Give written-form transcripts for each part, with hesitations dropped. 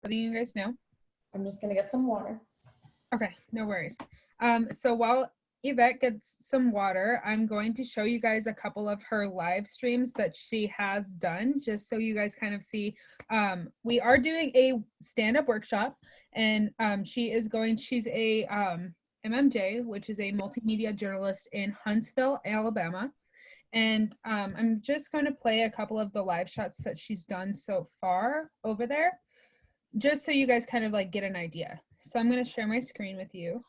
letting you guys know. I'm just gonna get some water. Okay, no worries. So while Yvette gets some water, I'm going to show you guys a couple of her live streams that she has done, just so you guys kind of see. We are doing a stand-up workshop, and she's a MMJ, which is a multimedia journalist in Huntsville, Alabama. And I'm just going to play a couple of the live shots that she's done so far over there, just so you guys kind of like get an idea. So I'm going to share my screen with you.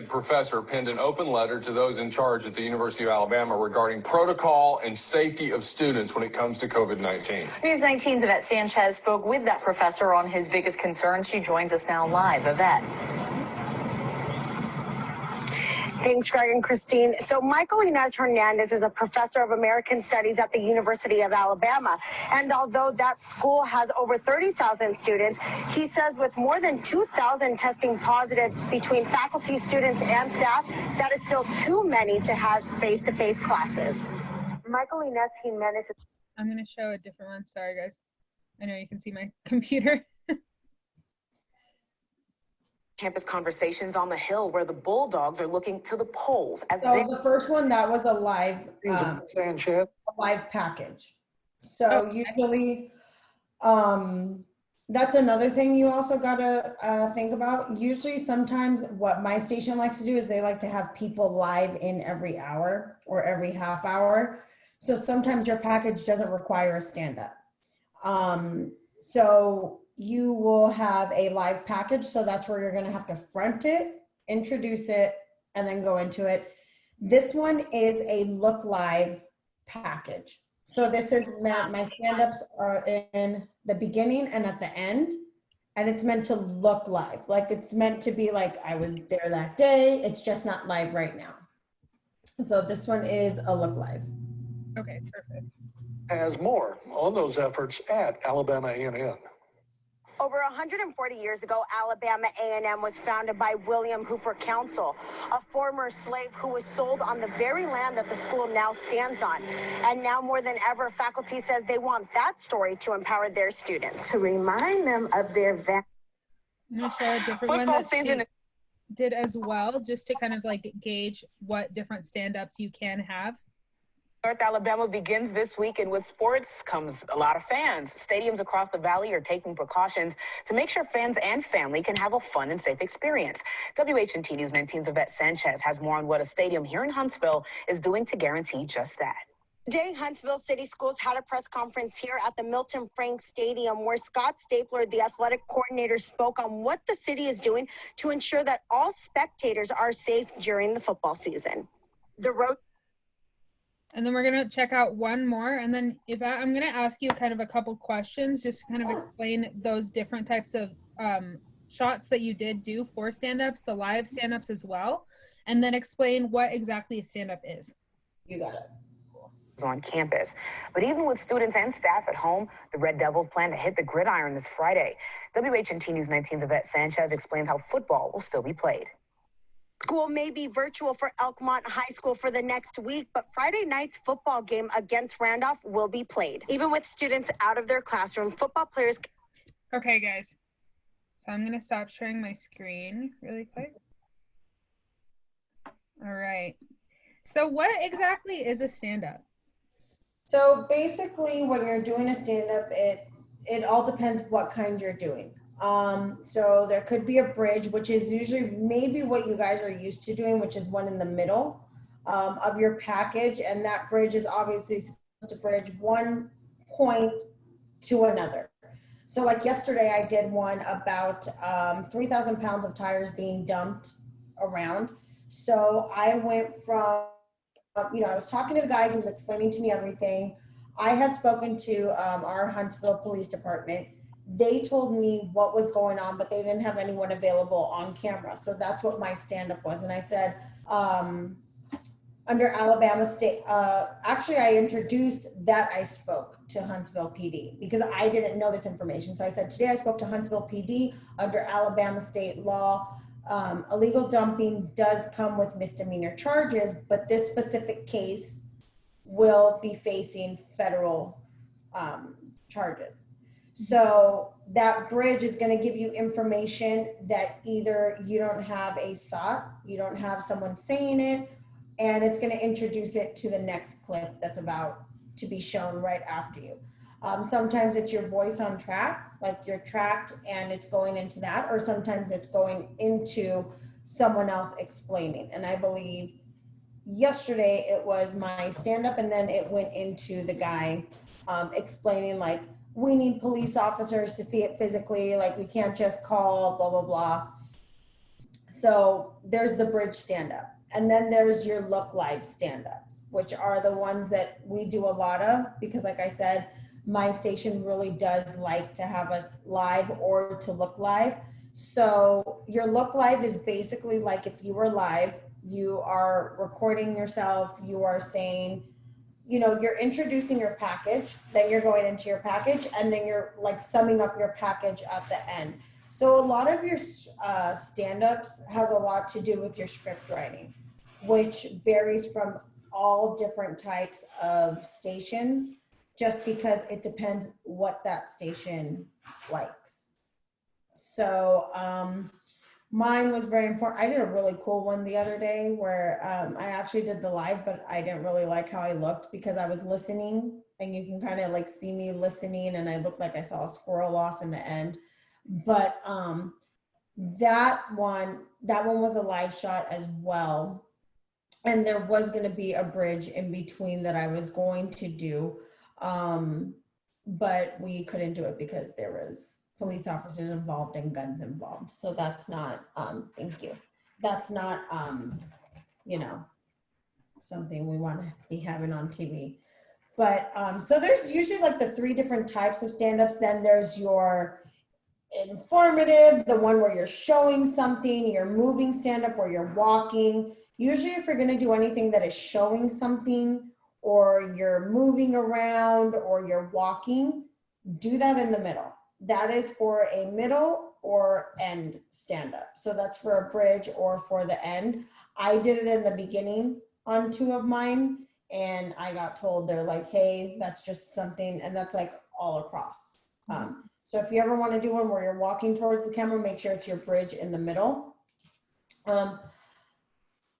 Professor penned an open letter to those in charge at the University of Alabama regarding protocol and safety of students when it comes to COVID-19. News 19's Yvette Sanchez spoke with that professor on his biggest concerns. She joins us now live. Yvette. Thanks, Greg and Christine. So Michael Inez Hernandez is a professor of American Studies at the University of Alabama. And although that school has over 30,000 students, he says with more than 2,000 testing positive between faculty, students, and staff, that is still too many to have face-to-face classes. Michael Inez Jimenez. I'm going to show a different one. Sorry, guys. I know you can see my computer. Campus conversations on the Hill, where the Bulldogs are looking to the polls as the first one, that was a live package. So usually, that's another thing you also gotta think about. Usually, sometimes what my station likes to do is they like to have people live in every hour or every half hour. So sometimes your package doesn't require a stand-up. So you will have a live package. So that's where you're gonna have to front it, introduce it, and then go into it. This one is a look live package. So this is my stand-ups are in the beginning and at the end, and it's meant to look live. Like it's meant to be like, I was there that day. It's just not live right now. So this one is a look live. Okay, perfect. Has more on those efforts at Alabama A&M. Over 140 years ago, Alabama A&M was founded by William Hooper Council, a former slave who was sold on the very land that the school now stands on. And now more than ever, faculty says they want that story to empower their students. To remind them of their value. I'm going to show a different one that she did as well, just to kind of like gauge what different stand-ups you can have. North Alabama begins this week, and with sports comes a lot of fans. Stadiums across the valley are taking precautions to make sure fans and family can have a fun and safe experience. WHNT News 19's Yvette Sanchez has more on what a stadium here in Huntsville is doing to guarantee just that. Today, Huntsville City Schools had a press conference here at the Milton Frank Stadium where Scott Stapler, the athletic coordinator, spoke on what the city is doing to ensure that all spectators are safe during the football season. The road. And then we're going to check out one more. And then Yvette, I'm going to ask you kind of a couple questions just to kind of explain those different types of shots that you did do for stand-ups, the live stand-ups as well, and then explain what exactly a stand-up is. You got it. On campus. But even with students and staff at home, the Red Devils plan to hit the gridiron this Friday. WHNT News 19's Yvette Sanchez explains how football will still be played. School may be virtual for Elkmont High School for the next week, but Friday night's football game against Randolph will be played. Even with students out of their classroom, football players. Okay, guys. So I'm going to stop sharing my screen really quick. All right. So what exactly is a stand-up? So basically when you're doing a stand-up, it all depends what kind you're doing. So there could be a bridge, which is usually maybe what you guys are used to doing, which is one in the middle of your package. And that bridge is obviously supposed to bridge one point to another. So like yesterday I did one about 3,000 pounds of tires being dumped around. So I went from, I was talking to the guy who was explaining to me everything. I had spoken to our Huntsville Police Department. They told me what was going on, but they didn't have anyone available on camera. So that's what my stand-up was. And I said, under Alabama State, actually I introduced that I spoke to Huntsville PD because I didn't know this information. So I said, today I spoke to Huntsville PD under Alabama state law. Illegal dumping does come with misdemeanor charges, but this specific case will be facing federal charges. So that bridge is going to give you information that either you don't have a SOT, you don't have someone saying it, and it's going to introduce it to the next clip that's about to be shown right after you. Sometimes it's your voice on track, like you're tracked and it's going into that, or sometimes it's going into someone else explaining. And I believe yesterday it was my stand-up, and then it went into the guy explaining like, we need police officers to see it physically, like we can't just call, blah, blah, blah. So there's the bridge stand-up. And then there's your look live stand-ups, which are the ones that we do a lot of, because like I said, my station really does like to have us live or to look live. So your look live is basically like if you were live, you are recording yourself, you are saying, you know, you're introducing your package, then you're going into your package, and then you're like summing up your package at the end. So a lot of your stand-ups has a lot to do with your script writing, which varies from all different types of stations, just because it depends what that station likes. So mine was very important. I did a really cool one the other day where I actually did the live, but I didn't really like how I looked because I was listening, and you can kind of like see me listening, and I looked like I saw a squirrel off in the end. But that one was a live shot as well. And there was going to be a bridge in between that I was going to do. But we couldn't do it because there was police officers involved and guns involved. So that's not, thank you. That's not, you know, something we want to be having on TV. But so there's usually like the 3 different types of stand-ups. Then there's your informative, the one where you're showing something, your moving stand-up where you're walking. Usually if you're going to do anything that is showing something, or you're moving around, or you're walking, do that in the middle. That is for a middle or end stand-up. So that's for a bridge or for the end. I did it in the beginning on 2 of mine, and I got told, they're like, hey, that's just something, and that's like all across. So if you ever want to do one where you're walking towards the camera, make sure it's your bridge in the middle.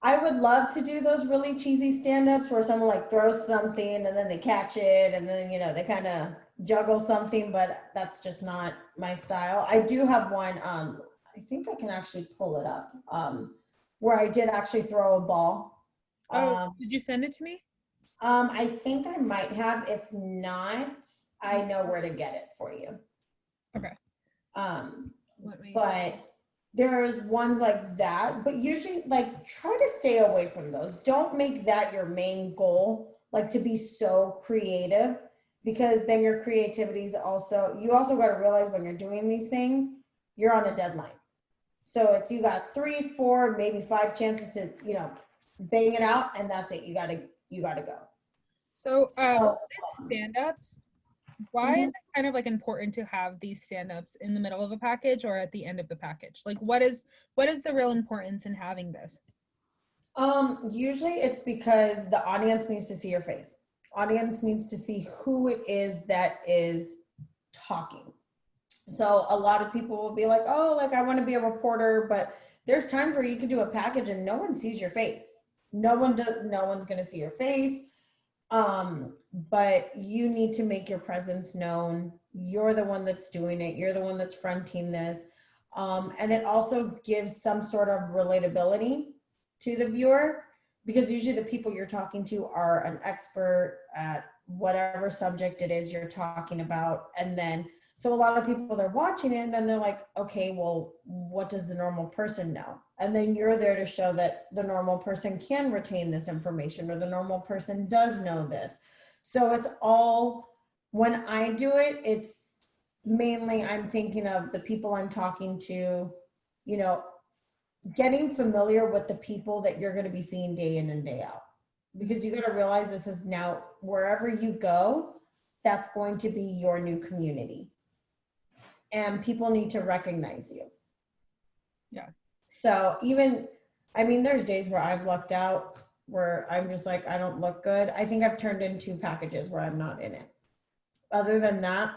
I would love to do those really cheesy stand-ups where someone like throws something and then they catch it, and then, you know, they kind of juggle something, but that's just not my style. I do have one, I think I can actually pull it up, where I did actually throw a ball. Did you send it to me? I think I might have. If not, I know where to get it for you. Okay. But there's ones like that, but usually like try to stay away from those. Don't make that your main goal, like to be so creative, because then your creativity is also, you also got to realize when you're doing these things, you're on a deadline. So it's, you got 3, 4, maybe 5 chances to, you know, bang it out, and that's it. You got to go. So stand-ups, why is it kind of like important to have these stand-ups in the middle of a package or at the end of the package? Like what is the real importance in having this? Usually it's because the audience needs to see your face. Audience needs to see who it is that is talking. So a lot of people will be like, oh, like I want to be a reporter, but there's times where you could do a package and no one sees your face. No one's going to see your face. But you need to make your presence known. You're the one that's doing it. You're the one that's fronting this. And it also gives some sort of relatability to the viewer, because usually the people you're talking to are an expert at whatever subject it is you're talking about. And then, so a lot of people, they're watching it and then they're like, okay, well, what does the normal person know? And then you're there to show that the normal person can retain this information, or the normal person does know this. So it's all, when I do it, it's mainly, I'm thinking of the people I'm talking to, you know, getting familiar with the people that you're going to be seeing day in and day out. Because you got to realize this is now, wherever you go, that's going to be your new community. And people need to recognize you. Yeah. So even, I mean, there's days where I've lucked out where I'm just like, I don't look good. I think I've turned in 2 packages where I'm not in it. Other than that,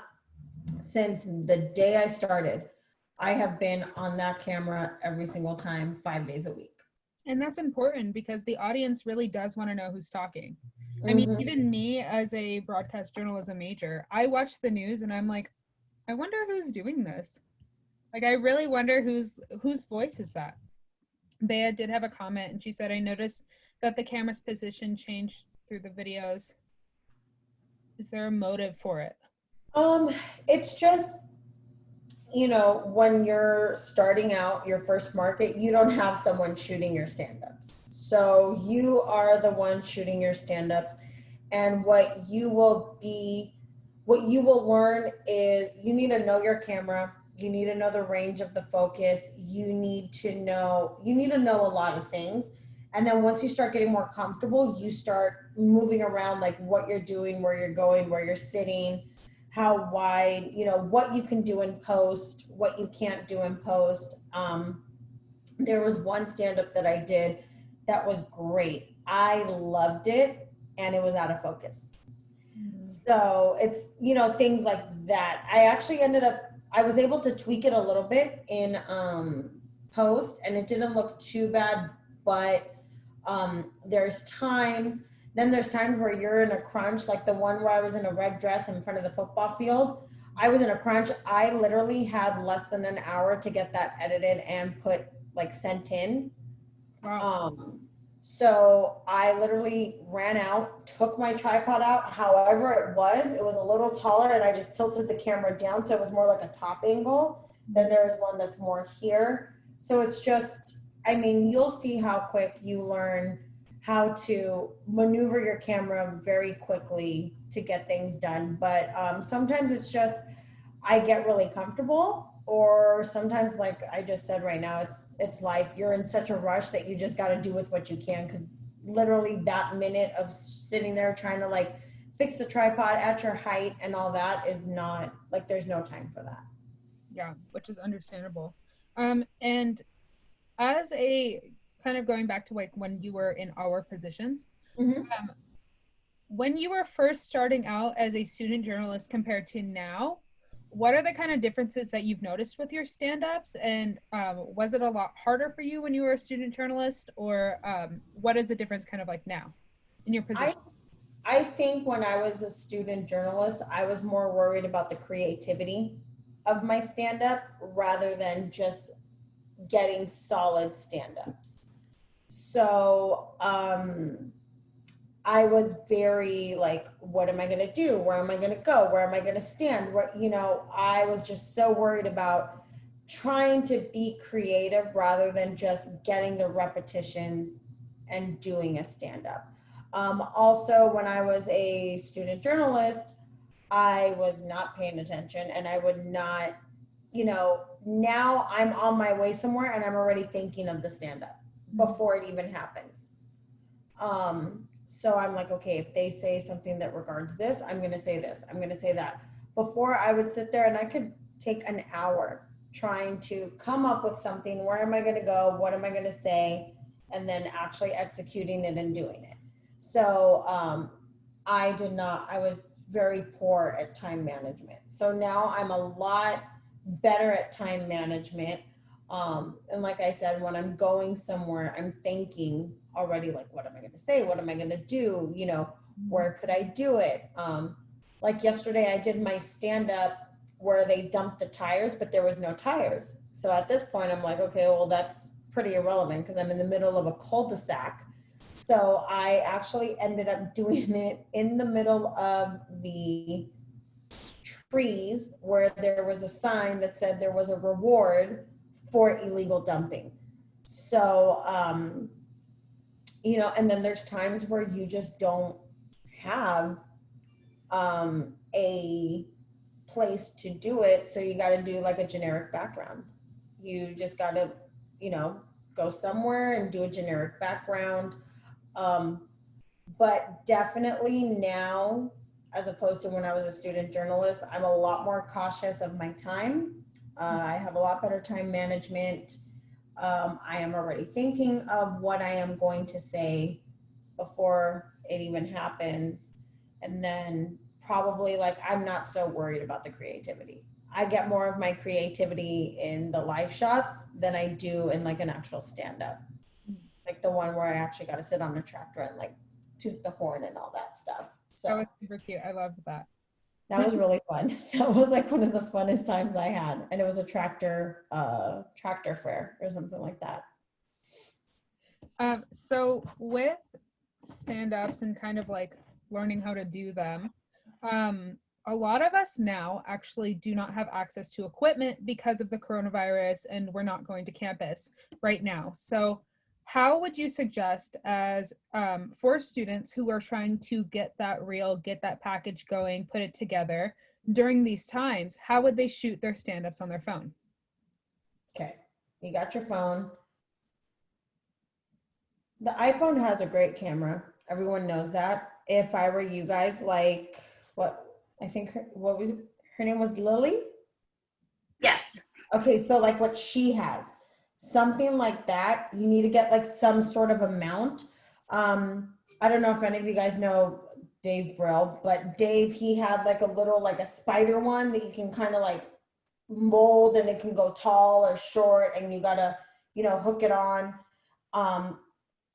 since the day I started, I have been on that camera every single time, 5 days a week. And that's important because the audience really does want to know who's talking. I mean, even me as a broadcast journalism major, I watch the news and I'm like, I wonder who's doing this. Like, I really wonder whose voice is that. Bea did have a comment and she said, I noticed that the camera's position changed through the videos. Is there a motive for it? It's just, you know, when you're starting out your first market, you don't have someone shooting your stand-ups. So you are the one shooting your stand-ups. And what you will learn is you need to know your camera. You need to know the range of the focus. You need to know a lot of things. And then once you start getting more comfortable, you start moving around, like what you're doing, where you're going, where you're sitting, how wide, you know, what you can do in post, what you can't do in post. There was one stand-up that I did that was great. I loved it, and it was out of focus. So it's, you know, things like that. I was able to tweak it a little bit in post, and it didn't look too bad, but there's times where you're in a crunch, like the one where I was in a red dress in front of the football field. I was in a crunch. I literally had less than an hour to get that edited and sent in. Wow. So I literally ran out, took my tripod out. However, it was a little taller, and I just tilted the camera down. So it was more like a top angle. Then there's one that's more here. So it's just, I mean, you'll see how quick you learn how to maneuver your camera very quickly to get things done. But sometimes it's just, I get really comfortable, or sometimes, like I just said right now, it's life. You're in such a rush that you just got to do with what you can, because literally that minute of sitting there trying to like fix the tripod at your height and all that is not, like, there's no time for that. Yeah, which is understandable. And as a kind of going back to like when you were in our positions, when you were first starting out as a student journalist compared to now, what are the kind of differences that you've noticed with your stand-ups? And was it a lot harder for you when you were a student journalist, or what is the difference kind of like now in your position? I think when I was a student journalist, I was more worried about the creativity of my stand-up rather than just getting solid stand-ups. So I was very like, what am I going to do? Where am I going to go? Where am I going to stand? What, you know, I was just so worried about trying to be creative rather than just getting the repetitions and doing a stand-up. Also, when I was a student journalist, I was not paying attention, and I would not, you know, now I'm on my way somewhere and I'm already thinking of the stand-up before it even happens. So I'm like, okay, if they say something that regards this, I'm going to say this, I'm going to say that. Before, I would sit there and I could take an hour trying to come up with something. Where am I going to go? What am I going to say? And then actually executing it and doing it. So I was very poor at time management. So now I'm a lot better at time management. And like I said, when I'm going somewhere, I'm thinking already, like, what am I going to say? What am I going to do? You know, where could I do it? Like yesterday, I did my stand-up where they dumped the tires, but there was no tires. So at this point, I'm like, okay, well, that's pretty irrelevant because I'm in the middle of a cul-de-sac. So I actually ended up doing it in the middle of the trees where there was a sign that said there was a reward for illegal dumping. So, you know, and then there's times where you just don't have a place to do it. So you got to do like a generic background. You just got to, you know, go somewhere and do a generic background. But definitely now, as opposed to when I was a student journalist, I'm a lot more cautious of my time. I have a lot better time management. I am already thinking of what I am going to say before it even happens. And then probably like, I'm not so worried about the creativity. I get more of my creativity in the live shots than I do in like an actual stand-up. Like the one where I actually got to sit on a tractor and like toot the horn and all that stuff. So That was super cute. I loved that. that was really fun. That was like one of the funnest times I had. And it was a tractor fair or something like that. So with stand-ups and kind of like learning how to do them, a lot of us now actually do not have access to equipment because of the coronavirus, and we're not going to campus right now. So how would you suggest as for students who are trying to get that reel, get that package going, put it together during these times, how would they shoot their stand-ups on their phone? Okay, you got your phone. The iPhone has a great camera. Everyone knows that. If I were you guys, like what was her name was Lily? Yes. Okay, so like what she has, something like that, you need to get like some sort of a mount. I don't know if any of you guys know Dave Brill, but Dave, he had like a little, like a spider one that you can kind of like mold and it can go tall or short and you gotta, hook it on.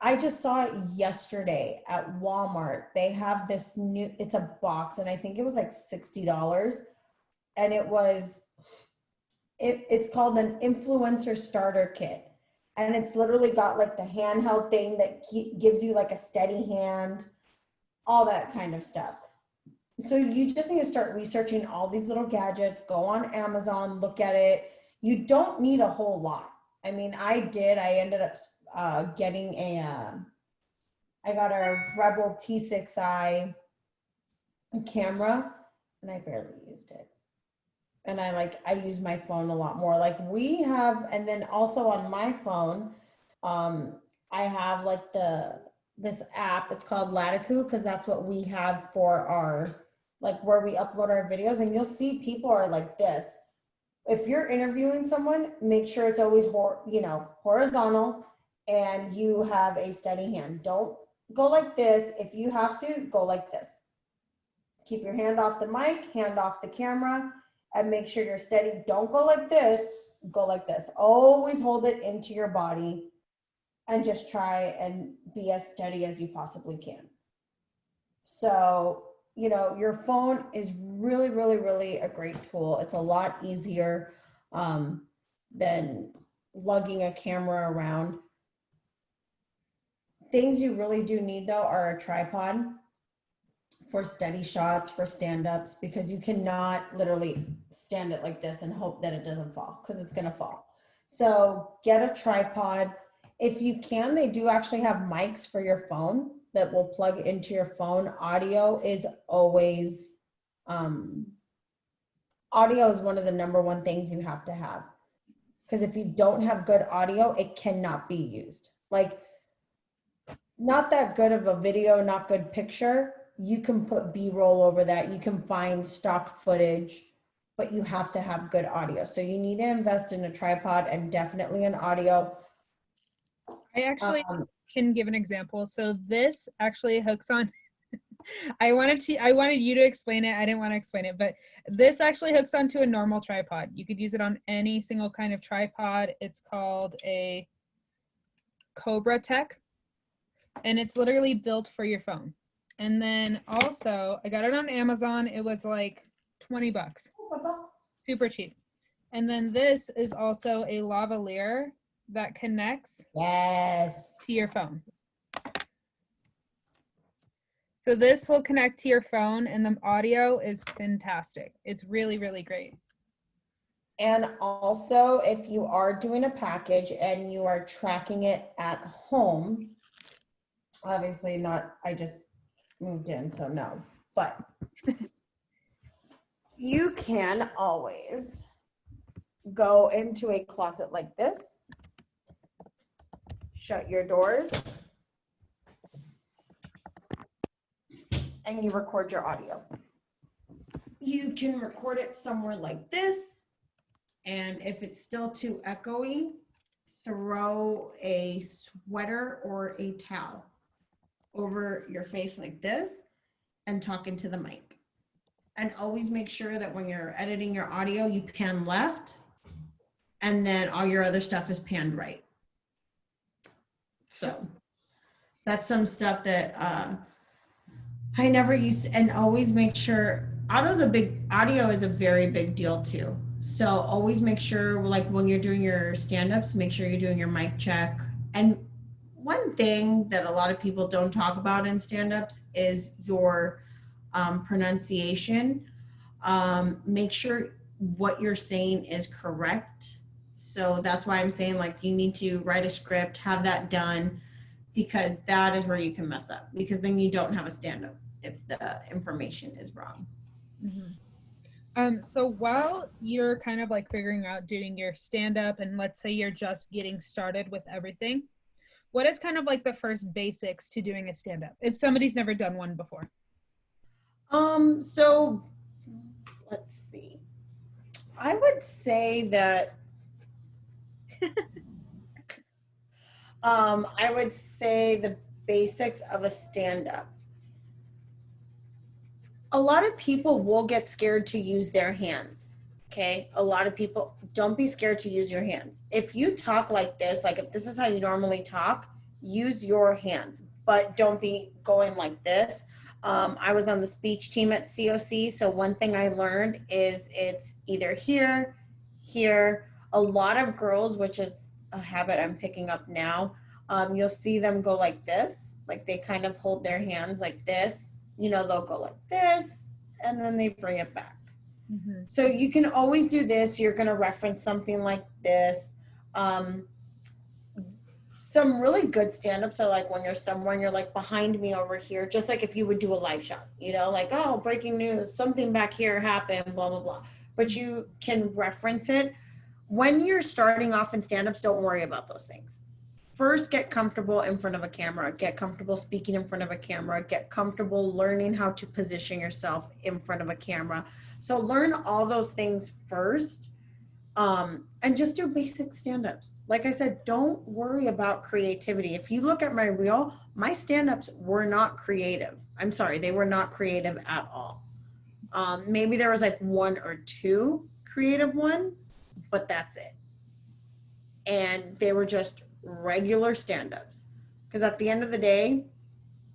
I just saw it yesterday at Walmart. They have this new, it's a box and I think it was like $60. And it's called an influencer starter kit. And it's literally got like the handheld thing that gives you like a steady hand, all that kind of stuff. So you just need to start researching all these little gadgets, go on Amazon, look at it. You don't need a whole lot. I mean, I ended up getting I got a Rebel T6i camera and I barely used it. And I use my phone a lot more. Like we have, and then also on my phone, I have like this app, it's called Latiku, because that's what we have for our, like where we upload our videos, and you'll see people are like this. If you're interviewing someone, make sure it's always horizontal and you have a steady hand. Don't go like this. If you have to, go like this. Keep your hand off the mic, hand off the camera, and make sure you're steady. Don't go like this, go like this. Always hold it into your body and just try and be as steady as you possibly can. So, your phone is really, really, really a great tool. It's a lot easier than lugging a camera around. Things you really do need though are a tripod for steady shots, for stand-ups, because you cannot literally stand it like this and hope that it doesn't fall, because it's gonna fall. So get a tripod. If you can, they do actually have mics for your phone that will plug into your phone. Audio is always, audio is one of the number one things you have to have. Because if you don't have good audio, it cannot be used. Like, not that good of a video, not good picture. You can put B-roll over that. You can find stock footage, but you have to have good audio. So you need to invest in a tripod and definitely an audio. I actually can give an example. So this actually hooks on. I wanted you to explain it. I didn't want to explain it, but this actually hooks onto a normal tripod. You could use it on any single kind of tripod. It's called a Cobra Tech, and it's literally built for your phone. And then also, I got it on Amazon. It was like $20. Super cheap. And then this is also a lavalier that connects to your phone. So this will connect to your phone, and the audio is fantastic. It's really, really great. And also, if you are doing a package and you are tracking it at home, obviously not, I just moved in, so no, but you can always go into a closet like this, shut your doors, and you record your audio. You can record it somewhere like this, and if it's still too echoey, throw a sweater or a towel over your face like this and talk into the mic. And always make sure that when you're editing your audio, you pan left and then all your other stuff is panned right. So that's some stuff that I never used to, and always make sure audio is a very big deal too. So always make sure, like when you're doing your stand-ups, make sure you're doing your mic check. And one thing that a lot of people don't talk about in stand-ups is your pronunciation. Make sure what you're saying is correct. So that's why I'm saying, like, you need to write a script, have that done, because that is where you can mess up, because then you don't have a stand-up if the information is wrong. So while you're kind of like figuring out doing your stand-up, and let's say you're just getting started with everything, what is kind of like the first basics to doing a stand-up if somebody's never done one before? So let's see. I would say that I would say the basics of a stand-up. A lot of people will get scared to use their hands. Okay. A lot of people, don't be scared to use your hands. If you talk like this, like if this is how you normally talk, use your hands, but don't be going like this. I was on the speech team at COC. So one thing I learned is it's either here, here. A lot of girls, which is a habit I'm picking up now, you'll see them go like this, like they kind of hold their hands like this, you know, they'll go like this, and then they bring it back. Mm-hmm. So you can always do this. You're going to reference something like this. Some really good stand-ups are like when you're somewhere and you're like behind me over here, just like if you would do a live shot, you know, like, oh, breaking news, something back here happened, blah, blah, blah. But you can reference it. When you're starting off in stand-ups, don't worry about those things. First, get comfortable in front of a camera, get comfortable speaking in front of a camera, get comfortable learning how to position yourself in front of a camera. So learn all those things first, and just do basic stand-ups. Like I said, don't worry about creativity. If you look at my reel, my stand-ups were not creative. I'm sorry, they were not creative at all. Maybe there was like one or two creative ones, but that's it. And they were just regular stand-ups, because at the end of the day,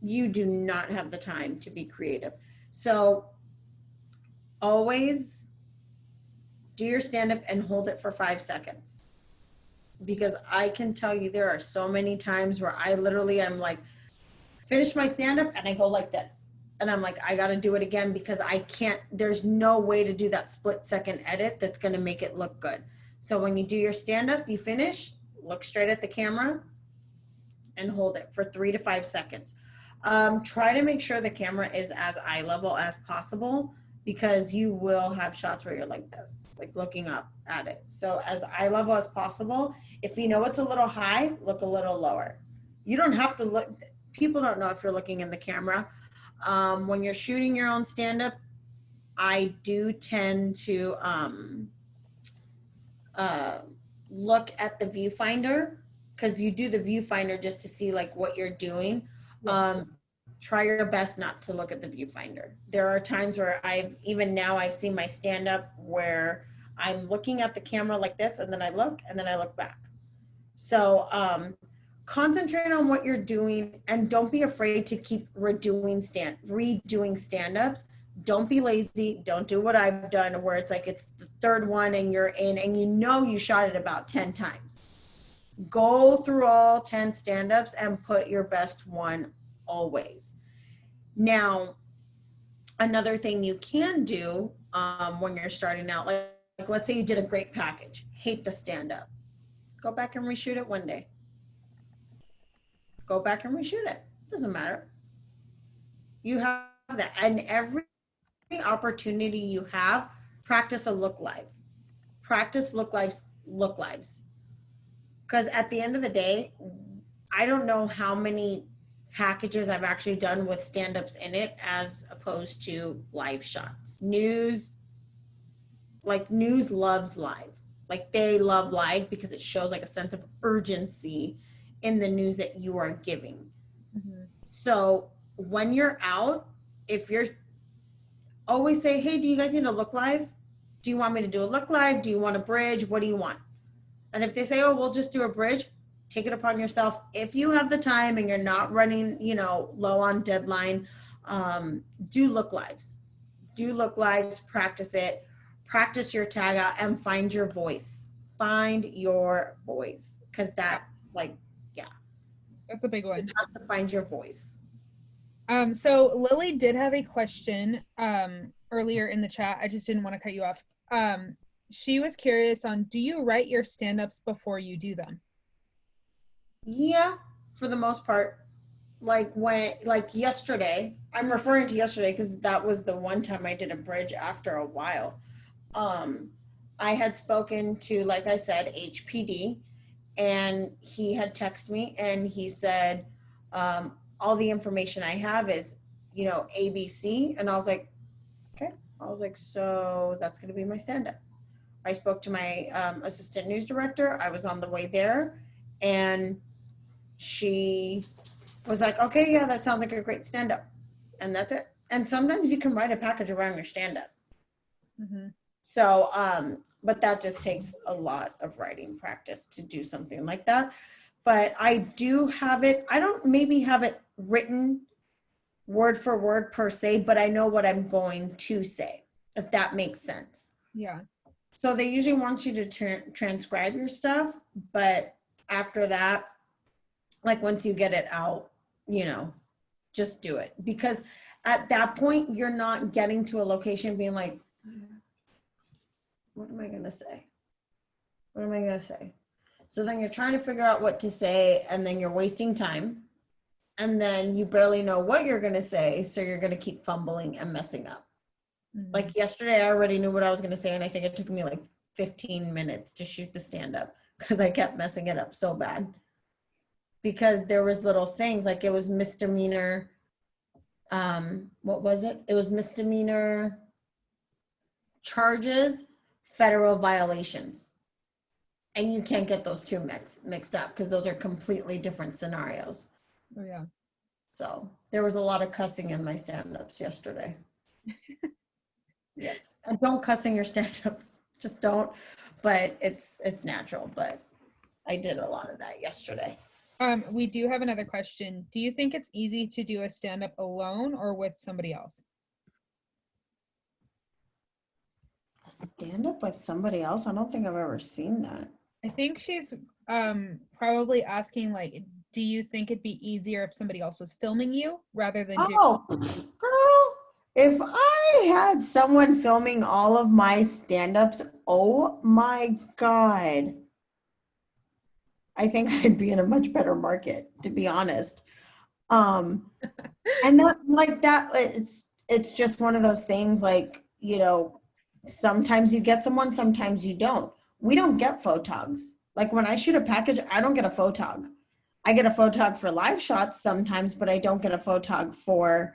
you do not have the time to be creative. So always do your stand-up and hold it for 5 seconds, because I can tell you there are so many times where I literally am like, finish my stand-up and I go like this, and I'm like, I got to do it again, because I can't, there's no way to do that split-second edit that's going to make it look good. So when you do your stand-up, you finish, look straight at the camera and hold it for 3 to 5 seconds. Try to make sure the camera is as eye level as possible, because you will have shots where you're like this, like looking up at it. So as eye level as possible. If you know it's a little high, look a little lower. You don't have to look, people don't know if you're looking in the camera. When you're shooting your own stand-up, I do tend to look at the viewfinder, because you do the viewfinder just to see like what you're doing. Try your best not to look at the viewfinder. There are times where I've seen my stand-up where I'm looking at the camera like this, and then I look back. So concentrate on what you're doing, and don't be afraid to keep redoing stand-ups. Don't be lazy. Don't do what I've done where it's like it's the third one and you're in and you know you shot it about 10 times. Go through all 10 stand-ups and put your best one always. Now, another thing you can do when you're starting out, like let's say you did a great package, hate the stand-up, go back and reshoot it one day. Go back and reshoot it. Doesn't matter. You have that, and every opportunity you have, practice a look live. Practice look lives. Because at the end of the day, I don't know how many packages I've actually done with stand-ups in it as opposed to live shots. News loves live. Like they love live because it shows like a sense of urgency in the news that you are giving. Mhm. So when you're out, if you're always say, hey, do you guys need a look live? Do you want me to do a look live? Do you want a bridge? What do you want? And if they say, oh, we'll just do a bridge, take it upon yourself. If you have the time and you're not running, you know, low on deadline, do look lives. Do look lives, practice it, practice your tag out and find your voice. Find your voice. Because that, like, yeah, That's a big you one. have to find your voice. So Lily did have a question earlier in the chat. I just didn't want to cut you off. She was curious on, do you write your stand-ups before you do them? Yeah, for the most part. Like yesterday, I'm referring to yesterday because that was the one time I did a bridge after a while. I had spoken to, like I said, HPD, and he had texted me and he said, all the information I have is, you know, ABC. And I was like, okay. I was like, so that's going to be my stand-up. I spoke to my assistant news director. I was on the way there, and she was like, okay, yeah, that sounds like a great stand-up. And that's it. And sometimes you can write a package around your stand-up. Mm-hmm. So, but that just takes a lot of writing practice to do something like that. But I do have it. I don't maybe have it written word for word per se, but I know what I'm going to say, if that makes sense. Yeah. So they usually want you to transcribe your stuff, but after that, like once you get it out, you know, just do it. Because at that point, you're not getting to a location being like, what am I going to say? What am I going to say? So then you're trying to figure out what to say, and then you're wasting time. And then you barely know what you're going to say. So you're going to keep fumbling and messing up. Mm-hmm. Like yesterday, I already knew what I was going to say. And I think it took me like 15 minutes to shoot the stand-up because I kept messing it up so bad. Because there was little things like it was misdemeanor. What was it? It was misdemeanor charges, federal violations. And you can't get those two mixed up because those are completely different scenarios. Oh, yeah. So there was a lot of cussing in my stand-ups yesterday. Yes. And don't cuss in your stand-ups. Just don't. But it's natural. But I did a lot of that yesterday. We do have another question. Do you think it's easy to do a stand-up alone or with somebody else? A stand-up with somebody else? I don't think I've ever seen that. I think she's probably asking, like, do you think it'd be easier if somebody else was filming you rather than Oh, girl, if I had someone filming all of my stand-ups, oh my God. I think I'd be in a much better market, to be honest. And that, like that, it's just one of those things, like, you know, sometimes you get someone, sometimes you don't. We don't get photogs. Like when I shoot a package, I don't get a photog. I get a photog for live shots sometimes, but I don't get a photog for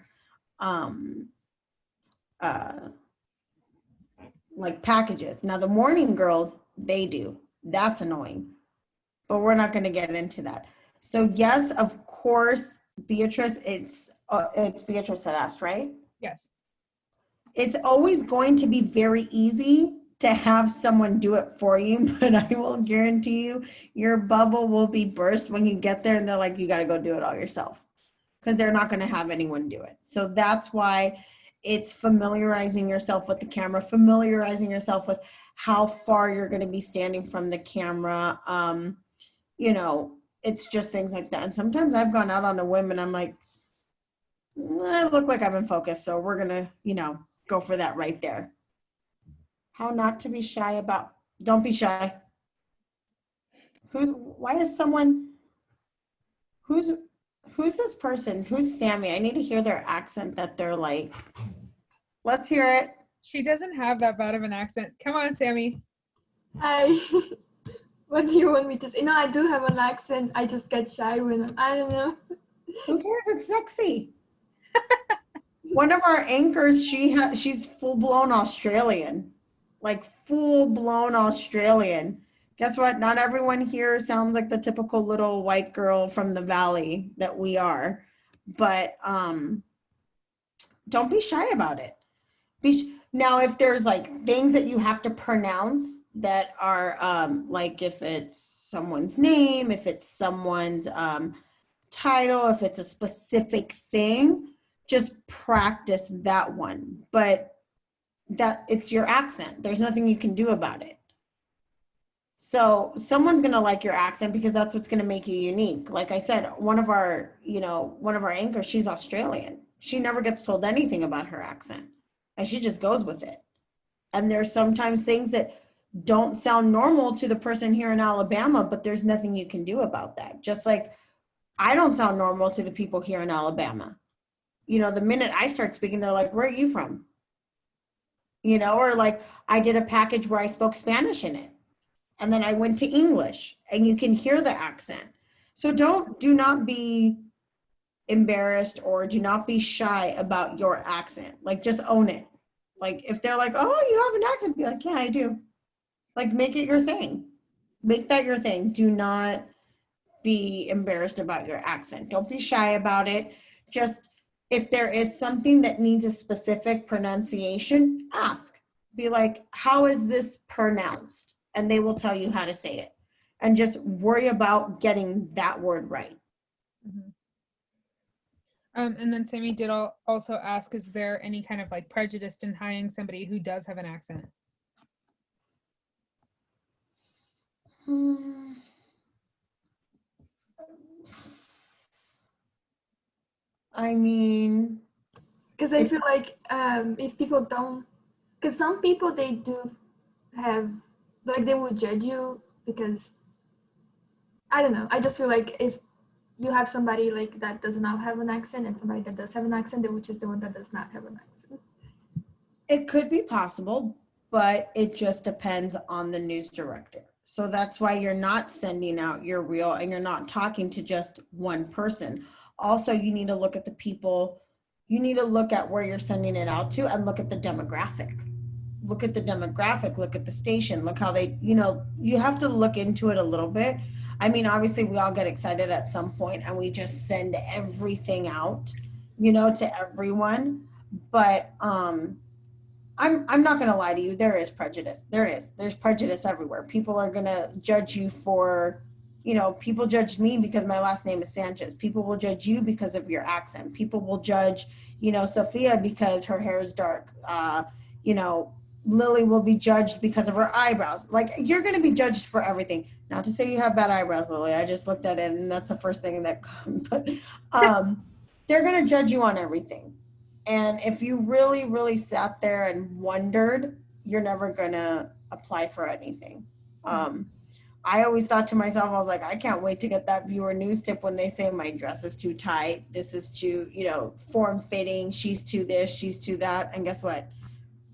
like packages. Now the morning girls, they do. That's annoying. But we're not going to get into that. So yes, of course, Beatrice, it's Beatrice that asked, right? Yes. It's always going to be very easy to have someone do it for you, but I will guarantee you your bubble will be burst when you get there and they're like, you got to go do it all yourself because they're not going to have anyone do it. So that's why it's familiarizing yourself with the camera, familiarizing yourself with how far you're going to be standing from the camera. You know, it's just things like that. And sometimes I've gone out on a whim and I'm like, I look like I'm in focus. So we're going to, you know, go for that right there. How not to be shy about, don't be shy. Who's this person? Who's Sammy? I need to hear their accent that they're like, let's hear it. She doesn't have that bad of an accent. Come on, Sammy. Hi. What do you want me to say? No, I do have an accent. I just get shy when I don't know. Who cares? It's sexy. One of our anchors, she's full blown Australian. like full-blown Australian. Guess what? Not everyone here sounds like the typical little white girl from the valley that we are. But don't be shy about it. Now, if there's like things that you have to pronounce that are like if it's someone's name, if it's someone's title, if it's a specific thing, just practice that one. But that it's your accent. There's nothing you can do about it. So someone's going to like your accent because that's what's going to make you unique. Like I said, one of our anchors, she's Australian. She never gets told anything about her accent and she just goes with it. And there's sometimes things that don't sound normal to the person here in Alabama, but there's nothing you can do about that. Just like I don't sound normal to the people here in Alabama. The minute I start speaking, they're like, where are you from? Or like I did a package where I spoke Spanish in it. And then I went to English and you can hear the accent. So do not be embarrassed or do not be shy about your accent. Like just own it. Like if they're like, oh, you have an accent, be like, yeah, I do. Like make it your thing. Make that your thing. Do not be embarrassed about your accent. Don't be shy about it. Just if there is something that needs a specific pronunciation, ask. Be like, how is this pronounced? And they will tell you how to say it. And just worry about getting that word right. Mm-hmm. And then Sammy did also ask, is there any kind of like prejudice in hiring somebody who does have an accent? I mean, because I feel like if people don't, because some people they do have, like they will judge you because, I don't know, I just feel like if you have somebody like that does not have an accent and somebody that does have an accent, they would choose the one that does not have an accent. It could be possible, but it just depends on the news director. So that's why you're not sending out your reel and you're not talking to just one person. Also, you need to look at the people, you need to look at where you're sending it out to and look at the demographic. Look at the demographic, look at the station, look how they, you have to look into it a little bit. I mean, obviously we all get excited at some point and we just send everything out, to everyone. But I'm not going to lie to you. There is prejudice. There's prejudice everywhere. People are going to judge you for, people judge me because my last name is Sanchez. People will judge you because of your accent. People will judge, Sophia because her hair is dark. Lily will be judged because of her eyebrows. Like you're going to be judged for everything. Not to say you have bad eyebrows, Lily. I just looked at it and that's the first thing that comes. But they're going to judge you on everything. And if you really, really sat there and wondered, you're never going to apply for anything. I always thought to myself, I was like, I can't wait to get that viewer news tip when they say my dress is too tight. This is too, form fitting. She's too this, she's too that. And guess what?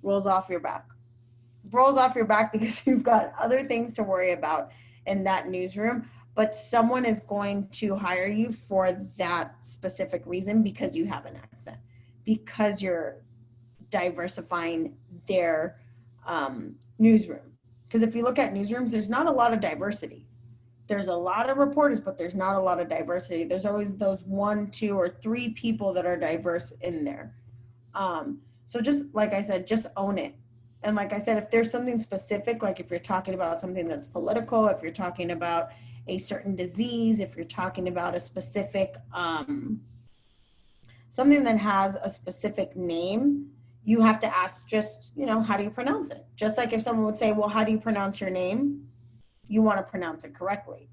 Rolls off your back. Rolls off your back because you've got other things to worry about in that newsroom. But someone is going to hire you for that specific reason because you have an accent. Because you're diversifying their newsroom. Because if you look at newsrooms, there's not a lot of diversity. There's a lot of reporters, but there's not a lot of diversity. There's always those 1, 2, or 3 people that are diverse in there. So just like I said, just own it. And like I said, if there's something specific, like if you're talking about something that's political, if you're talking about a certain disease, if you're talking about a specific something that has a specific name, you have to ask just, how do you pronounce it? Just like if someone would say, well, how do you pronounce your name? You want to pronounce it correctly.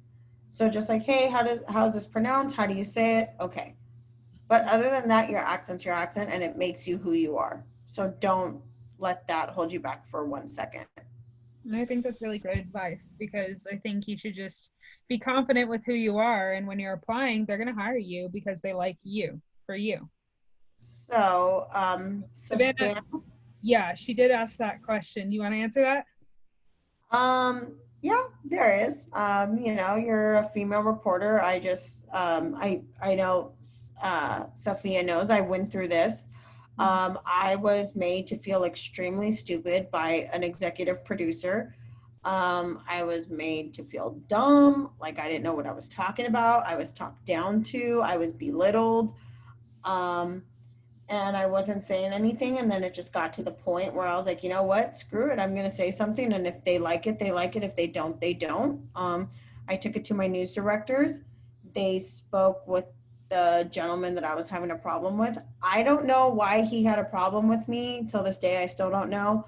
So just like, hey, how is this pronounced? How do you say it? Okay. But other than that, your accent's your accent and it makes you who you are. So don't let that hold you back for 1 second. And I think that's really good advice because I think you should just be confident with who you are. And when you're applying, they're going to hire you because they like you for you. So, Savannah, yeah, she did ask that question. You want to answer that? Yeah, there is. You're a female reporter. I just, I know, Sophia knows I went through this. I was made to feel extremely stupid by an executive producer. I was made to feel dumb, like I didn't know what I was talking about. I was talked down to, I was belittled. And I wasn't saying anything. And then it just got to the point where I was like, you know what, screw it. I'm going to say something. And if they like it, they like it. If they don't, they don't. I took it to my news directors. They spoke with the gentleman that I was having a problem with. I don't know why he had a problem with me till this day. I still don't know.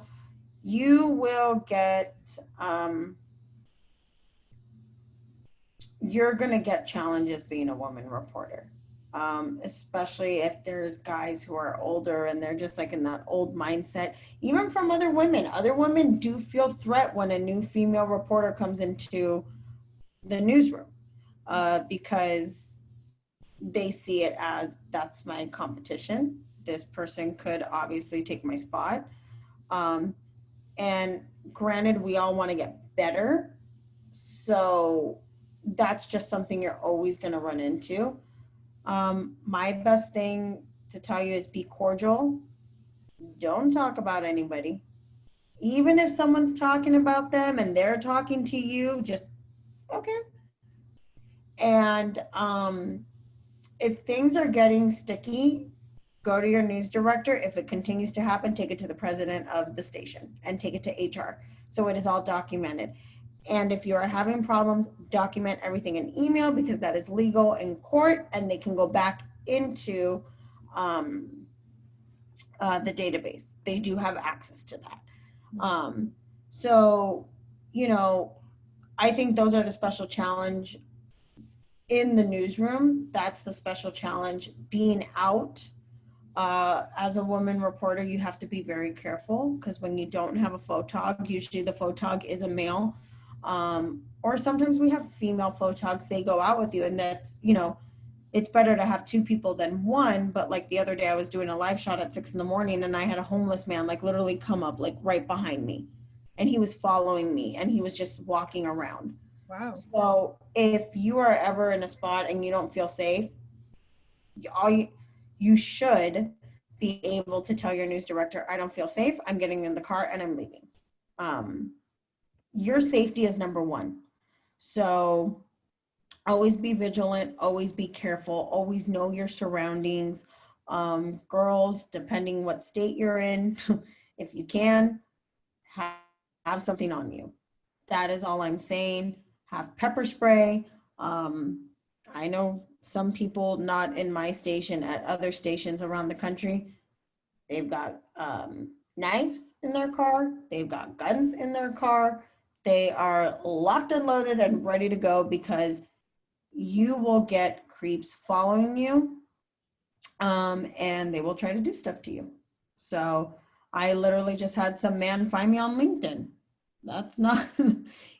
You will get, you're going to get challenges being a woman reporter. Especially if there's guys who are older and they're just like in that old mindset, even from other women. Other women do feel threat when a new female reporter comes into the newsroom, because they see it as, that's my competition. This person could obviously take my spot. And granted, we all want to get better. So that's just something you're always going to run into. My best thing to tell you is be cordial. Don't talk about anybody. Even if someone's talking about them and they're talking to you, just okay. And if things are getting sticky, go to your news director. If it continues to happen, take it to the president of the station and take it to HR. So it is all documented. And if you are having problems, document everything in email, because that is legal in court and they can go back into the database. They do have access to that. So, you know, I think those are the special challenge in the newsroom. That's the special challenge. Being out as a woman reporter, you have to be very careful, because when you don't have a photog, usually the photog is a male. Or sometimes we have female photogs, they go out with you, and that's, you know, it's better to have two people than one. But like the other day I was doing a live shot at 6 a.m. and I had a homeless man like literally come up like right behind me, and he was following me and he was just walking around. Wow. So if you are ever in a spot and you don't feel safe, you should be able to tell your news director, I don't feel safe, I'm getting in the car and I'm leaving. Your safety is number one. So always be vigilant, always be careful, always know your surroundings. Girls, depending what state you're in, if you can, have something on you. That is all I'm saying. Have pepper spray. I know some people, not in my station, at other stations around the country, they've got knives in their car, they've got guns in their car. They are locked and loaded and ready to go, because you will get creeps following you, and they will try to do stuff to you. So I literally just had some man find me on LinkedIn. That's not,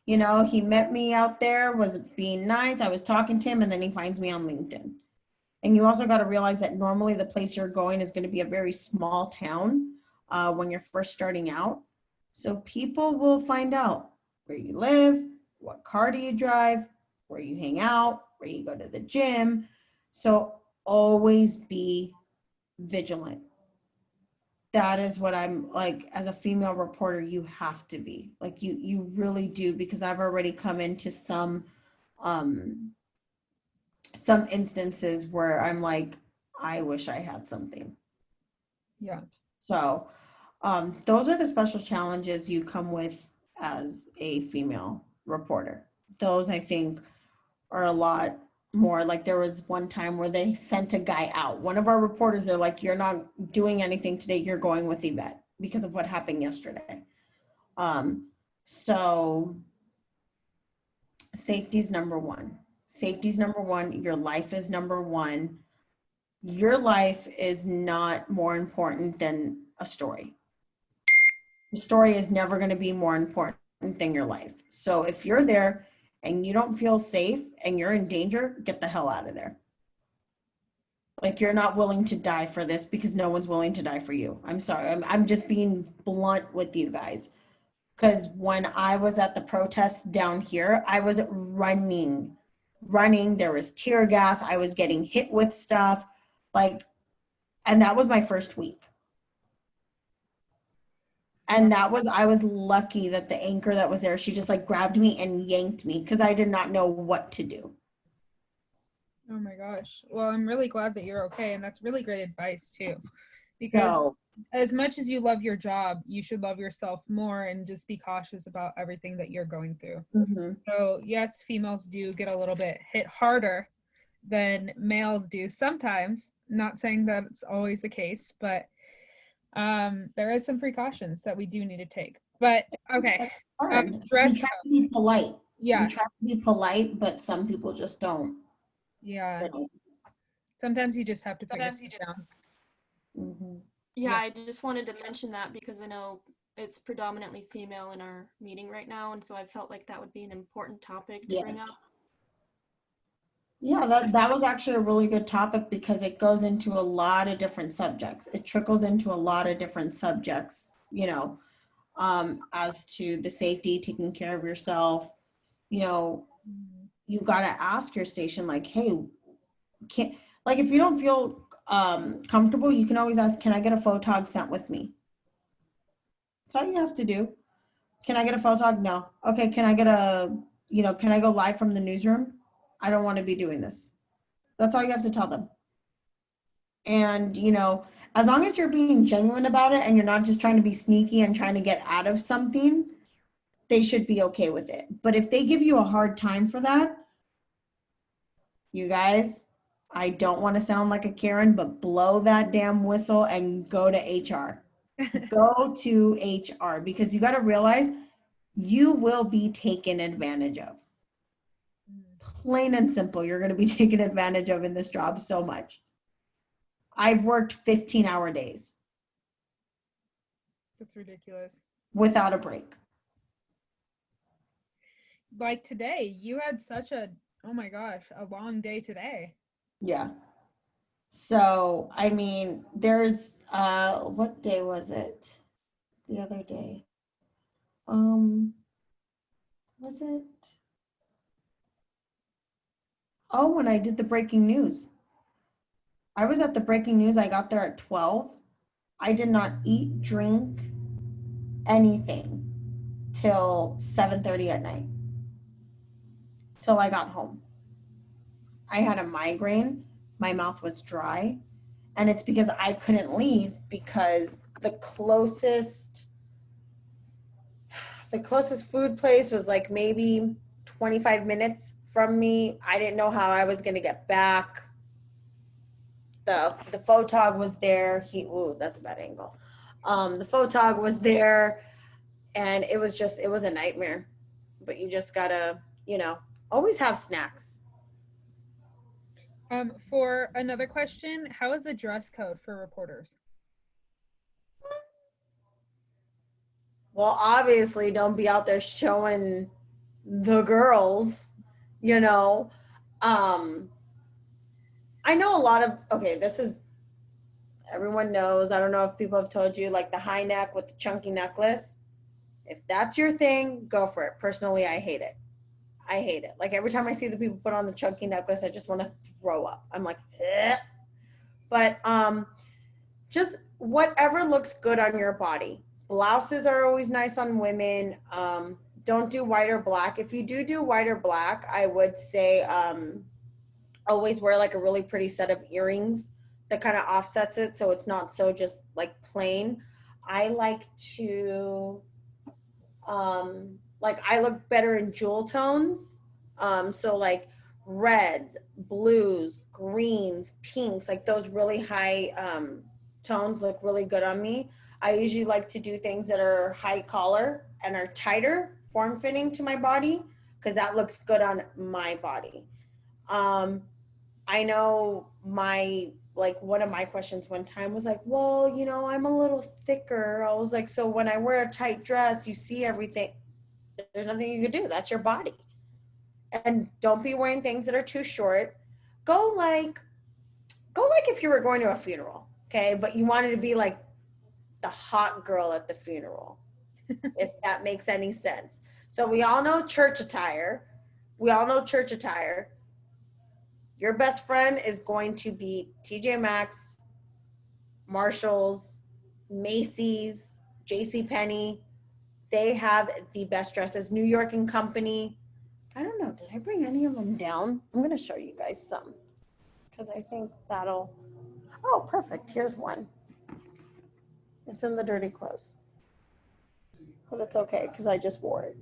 you know, he met me out there, was being nice, I was talking to him, and then he finds me on LinkedIn. And you also got to realize that normally the place you're going is going to be a very small town when you're first starting out. So people will find out where you live, what car do you drive, where you hang out, where you go to the gym. So always be vigilant. That is what I'm like, as a female reporter, you have to be like, you really do, because I've already come into some instances where I'm like, I wish I had something. Yeah. So those are the special challenges you come with as a female reporter. Those, I think, are a lot more. Like there was one time where they sent a guy out. One of our reporters, they're like, you're not doing anything today. You're going with Yvette because of what happened yesterday. So safety's number one. Safety's number one. Your life is number one. Your life is not more important than a story. The story is never going to be more important than your life. So if you're there and you don't feel safe and you're in danger, get the hell out of there. Like, you're not willing to die for this, because no one's willing to die for you. I'm sorry. I'm just being blunt with you guys. Because when I was at the protests down here, I was running. There was tear gas. I was getting hit with stuff. Like, and that was my first week. And I was lucky that the anchor that was there, she just like grabbed me and yanked me because I did not know what to do. Oh my gosh. Well, I'm really glad that you're okay. And that's really great advice too. Because So, as much as you love your job, you should love yourself more and just be cautious about everything that you're going through. mhm. So, yes, females do get a little bit hit harder than males do sometimes. Not saying that it's always the case, but there is some precautions that we do need to take. But okay, Hard. dress You try code. to be polite. Yeah, You try to be polite, but some people just don't. yeah. They don't. Sometimes you just have to figure it down. Mhm. Yeah, Yeah. I just wanted to mention that because I know it's predominantly female in our meeting right now, and so I felt like that would be an important topic to bring Yes. up. Yeah, that was actually a really good topic because it goes into a lot of different subjects. It trickles into a lot of different subjects, as to the safety, taking care of yourself. You got to ask your station, like, hey, can't, like, if you don't feel comfortable, you can always ask, can I get a photog sent with me? That's all you have to do. Can I get a photog? No. Okay, can I get can I go live from the newsroom? I don't want to be doing this. That's all you have to tell them. And, as long as you're being genuine about it and you're not just trying to be sneaky and trying to get out of something, they should be okay with it. But if they give you a hard time for that, you guys, I don't want to sound like a Karen, but blow that damn whistle and go to HR. Go to HR because you got to realize you will be taken advantage of. Plain and simple, you're going to be taken advantage of in this job so much. I've worked 15-hour days. That's ridiculous. Without a break. Like today, you had such a, oh my gosh, a long day today. Yeah. So, I mean, there's, what day was it? The other day. Was it? Oh, when I did the breaking news. I was at the breaking news. I got there at 12. I did not eat, drink, anything till 7:30 at night. Till I got home. I had a migraine. My mouth was dry. And it's because I couldn't leave because the closest food place was like maybe 25 minutes from me. I didn't know how I was going to get back. The photog was there. Ooh, that's a bad angle. The photog was there and it was a nightmare. But you just gotta, always have snacks. For another question, how is the dress code for reporters? Well, obviously, don't be out there showing the girls, you know. I know a lot of, okay, this is, everyone knows, I don't know if people have told you, like the high neck with the chunky necklace. If that's your thing, go for it. Personally, I hate it. I hate it. Like every time I see the people put on the chunky necklace, I just want to throw up. I'm like, eh. But just whatever looks good on your body. Blouses are always nice on women. Don't do white or black. If you do white or black, I would say always wear like a really pretty set of earrings that kind of offsets it so it's not so just like plain. I like to I look better in jewel tones. So like reds, blues, greens, pinks, like those really high tones look really good on me. I usually like to do things that are high collar and are tighter, form fitting to my body because that looks good on my body. I know one of my questions one time was like, well, I'm a little thicker. I was like, so when I wear a tight dress, you see everything. There's nothing you can do. That's your body. And don't be wearing things that are too short. Go like if you were going to a funeral, okay? But you wanted to be like the hot girl at the funeral, if that makes any sense. So we all know church attire. Your best friend is going to be TJ Maxx, Marshalls, Macy's, JCPenney, they have the best dresses. New York and Company. I don't know, did I bring any of them down? I'm gonna show you guys some because I think that'll, oh, perfect, here's one. It's in the dirty clothes, but it's okay because I just wore it.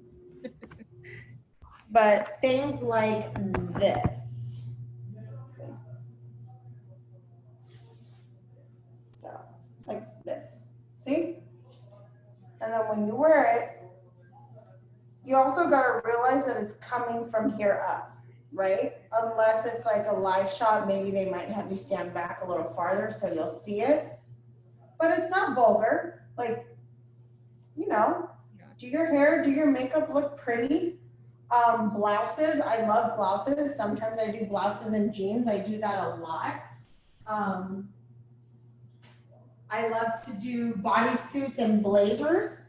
But things like this. Let's see. So, like this, see? And then when you wear it, you also gotta realize that it's coming from here up, right? Unless it's like a live shot, maybe they might have you stand back a little farther so you'll see it. But it's not vulgar. Like, you know, do your hair, do your makeup look pretty. Blouses, I love blouses. Sometimes I do blouses and jeans. I do that a lot. I love to do bodysuits and blazers.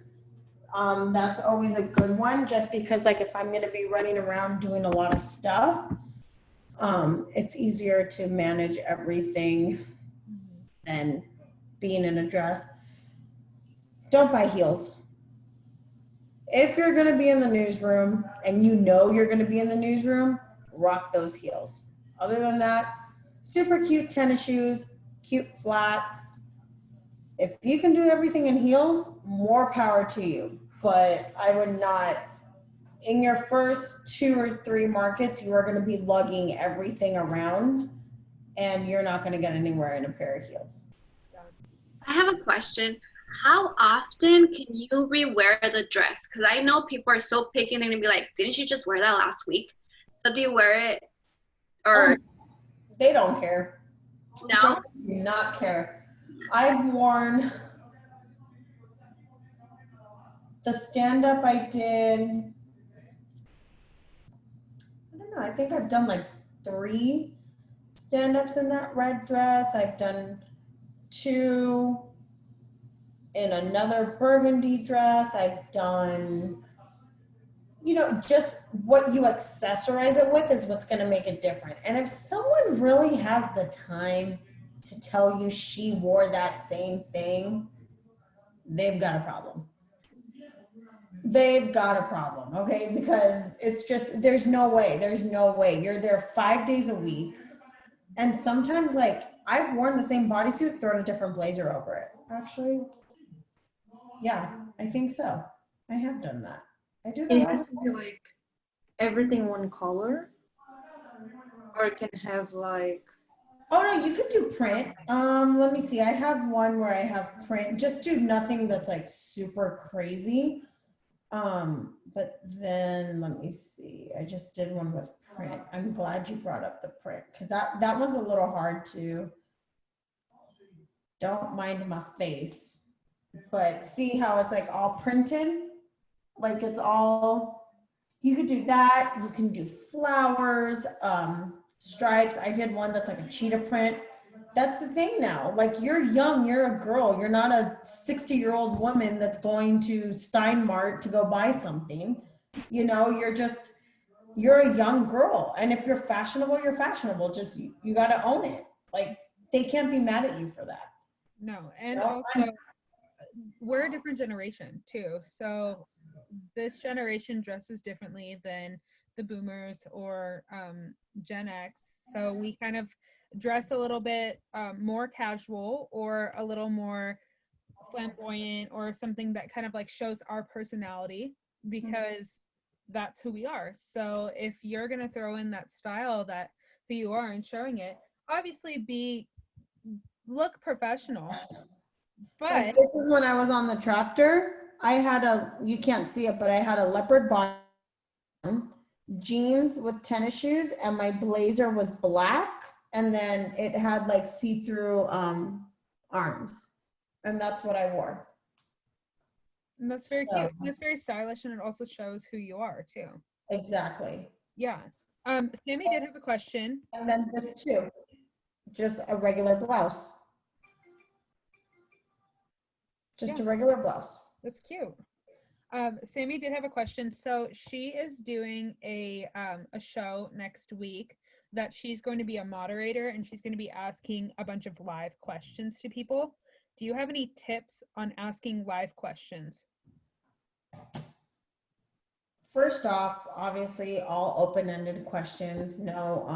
That's always a good one just because like if I'm gonna be running around doing a lot of stuff, it's easier to manage everything than being in a dress. Don't buy heels. If you're gonna be in the newsroom and you know you're gonna be in the newsroom, rock those heels. Other than that, super cute tennis shoes, cute flats. If you can do everything in heels, more power to you. But I would not, in your first 2 or 3 markets, you are gonna be lugging everything around and you're not gonna get anywhere in a pair of heels. I have a question. How often can you rewear the dress? Because I know people are so picky and they're gonna be like, didn't you just wear that last week? So do you wear it or? They don't care. No? They do not care. I've worn the stand-up I did, I don't know, I think I've done like 3 stand-ups in that red dress. I've done 2 in another burgundy dress. I've done, you know, just what you accessorize it with is what's gonna make it different. And if someone really has the time to tell you she wore that same thing, they've got a problem. They've got a problem, okay? Because it's just, there's no way. You're there 5 days a week. And sometimes, like, I've worn the same bodysuit, thrown a different blazer over it. Actually, yeah, I think so. I have done that. I do that. It has to be like everything one color, or it can have like. Oh no, you could do print. Let me see. I have one where I have print. Just do nothing that's like super crazy. But then let me see. I just did one with print. I'm glad you brought up the print because that one's a little hard to. Don't mind my face, but see how it's like all printed, like it's all. You could do that. You can do flowers, stripes. I did one that's like a cheetah print. That's the thing now. Like you're young, you're a girl. You're not a 60-year-old woman that's going to Steinmart to go buy something. You know, you're a young girl. And if you're fashionable, you're fashionable. Just, you got to own it. Like they can't be mad at you for that. No, and also we're a different generation too. So this generation dresses differently than the boomers or Gen X. So we kind of dress a little bit more casual or a little more flamboyant or something that kind of like shows our personality because that's who we are. So if you're going to throw in that style that who you are and showing it, obviously look professional. But like this is when I was on the tractor. I had you can't see it, but I had a leopard bottom, jeans with tennis shoes, and my blazer was black. And then it had like see-through arms. And that's what I wore. And that's very cute. That's very stylish, and it also shows who you are too. Exactly. Yeah. Sammy did have a question. And then this too, just a regular blouse. Just a regular blouse. That's cute. Sammy did have a question. So she is doing a show next week that she's going to be a moderator, and she's going to be asking a bunch of live questions to people. do you have any tips on asking live questions? First off, obviously all open-ended questions, no,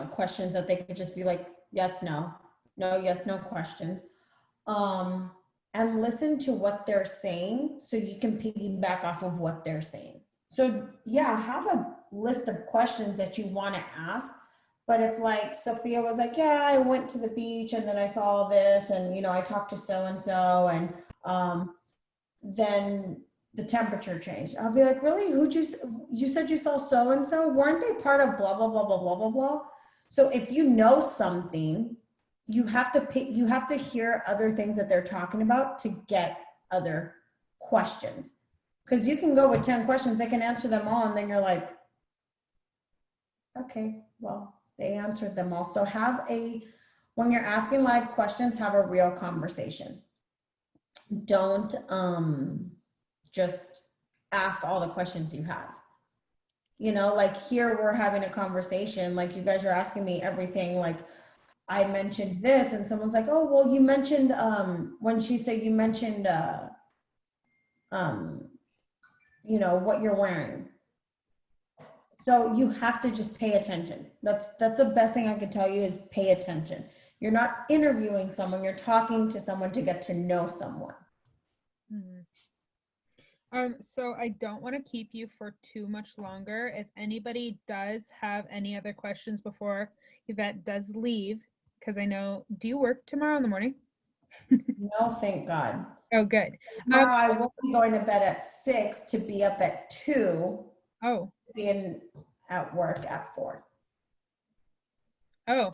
questions that they could just be like, yes, no, no, yes, no questions. And listen to what they're saying so you can piggyback off of what they're saying. So yeah, have a list of questions that you want to ask. But if like Sophia was like, yeah, I went to the beach and then I saw this and, I talked to so-and-so and then the temperature changed. I'll be like, really? You said you saw so-and-so? Weren't they part of blah, blah, blah, blah, blah, blah, blah? So if you know something, you have to hear other things that they're talking about to get other questions. Because you can go with 10 questions, they can answer them all, and then you're like, okay, well, they answered them all. So when you're asking live questions, have a real conversation. Don't just ask all the questions you have. Like here we're having a conversation, like you guys are asking me everything, like I mentioned this and someone's like, oh, well, you mentioned, when she said you mentioned, what you're wearing. So you have to just pay attention. That's the best thing I could tell you is pay attention. You're not interviewing someone, you're talking to someone to get to know someone. So I don't want to keep you for too much longer. If anybody does have any other questions before Yvette does leave, because I know, do you work tomorrow in the morning? No, thank God. Oh, good. Tomorrow I will be going to bed at 6 to be up at 2. Oh. Being at work at 4. Oh,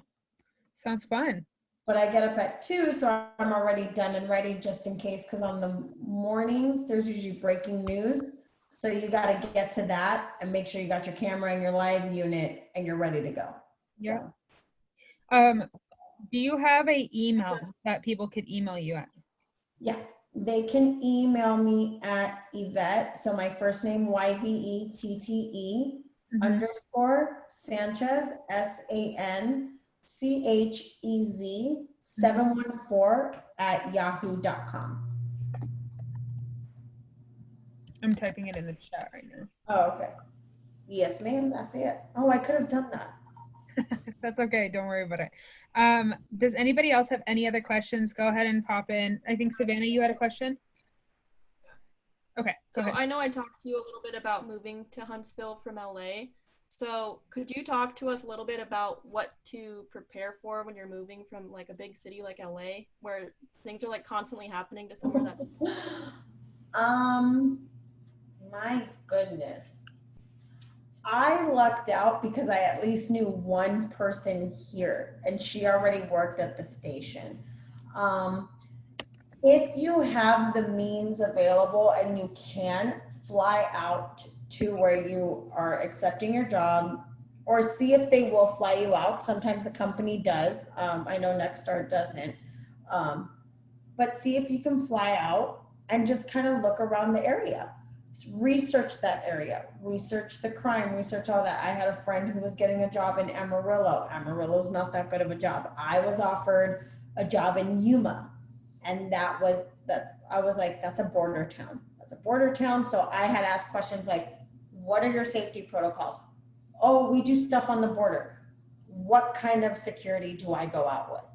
sounds fun. But I get up at 2, so I'm already done and ready just in case, because on the mornings, there's usually breaking news. So you got to get to that and make sure you got your camera and your live unit and you're ready to go. Yeah. So. Do you have an email that people could email you at? Yeah, they can email me at Yvette. So my first name, YVETTE _ Sanchez, SANCHEZ 714 at yahoo.com. I'm typing it in the chat right now. Oh, okay. Yes, ma'am, that's it. Oh, I could have done that. That's okay, don't worry about it. Does anybody else have any other questions? Go ahead and pop in. I think Savannah, you had a question? Okay, so I know I talked to you a little bit about moving to Huntsville from LA. So could you talk to us a little bit about what to prepare for when you're moving from like a big city like LA, where things are like constantly happening, to somewhere that's my goodness. I lucked out because I at least knew one person here and she already worked at the station. If you have the means available and you can, fly out to where you are accepting your job, or see if they will fly you out. Sometimes the company does. I know Nextstar doesn't. But see if you can fly out and just kind of look around the area. Just research that area, research the crime, research all that. I had a friend who was getting a job in Amarillo. Amarillo's not that good of a job. I was offered a job in Yuma, and I was like, that's a border town. That's a border town. So I had asked questions like, what are your safety protocols? Oh, we do stuff on the border. What kind of security do I go out with?